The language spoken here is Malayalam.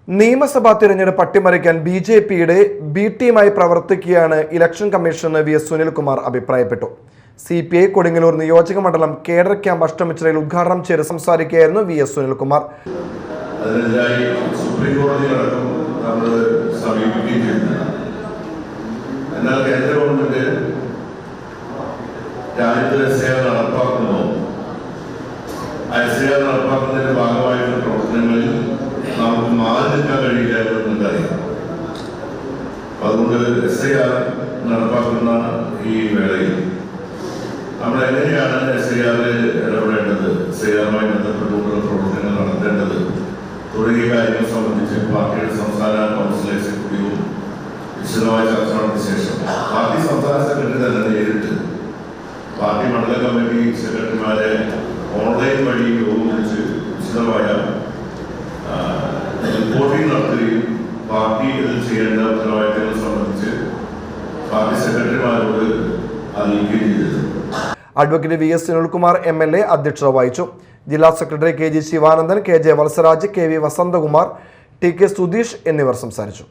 നിയമസഭാ തിരഞ്ഞെടുപ്പ് അട്ടിമറിക്കാൻ ബി.ജെ.പിയുടെ ബി ടീമായി പ്രവർത്തിക്കുകയാണ് election commissioner V S Sunilkumar അഭിപ്രായപ്പെട്ടു. CPI കൊടുങ്ങല്ലൂർ നിയോജക മണ്ഡലം കേഡർ ക്യാമ്പ് അഷ്ടമിച്ചിറയിൽ ഉദ്ഘാടനം ചെയ്ത് സംസാരിക്കുകയായിരുന്നു വി എസ് സുനിൽകുമാർ. നടപ്പാക്കുന്നതിന്റെ ഭാഗമായിട്ടുള്ള പ്രവർത്തനങ്ങളിൽ നമുക്ക് മാറി നിൽക്കാൻ കഴിയില്ല എന്നറിയാം. അതുകൊണ്ട് SIR നടപ്പാക്കുന്ന ഈ വേളയിൽ നമ്മൾ എങ്ങനെയാണ് SIR ഇടപെടേണ്ടത്, SIR-മായി ബന്ധപ്പെട്ടുകൊണ്ടുള്ള പ്രവർത്തനങ്ങൾ നടത്തേണ്ടത് തുടങ്ങിയ കാര്യങ്ങൾ സംബന്ധിച്ച് പാർട്ടിയുടെ സംസ്ഥാന കൗൺസിൽ എക്സിക്യൂട്ടീവും വിശദമായ ചർച്ച നടത്തിയ ശേഷം പാർട്ടി സംസ്ഥാന സെക്രട്ടറി തന്നെ നേരിട്ട് പാർട്ടി മണ്ഡല കമ്മിറ്റി സെക്രട്ടറിമാരെ ഓൺലൈൻ വഴി യോഗം വിളിച്ച് വിശദമായ റിപ്പോർട്ടിംഗ് നടത്തുകയും പാർട്ടി ഇതിൽ ചെയ്യേണ്ട ഉത്തരവാദിത്തങ്ങൾ സംബന്ധിച്ച് പാർട്ടി സെക്രട്ടറിമാരോട് അറിയിക്കുകയും ചെയ്തത്. Advocate V S Sunilkumar MLA അധ്യക്ഷത വഹിച്ചു. ജില്ലാ secretary KG Sivanandan, KJ Valsaraj, KV Vasanthakumar, TK Sudheesh എന്നിവർ സംസാരിച്ചു.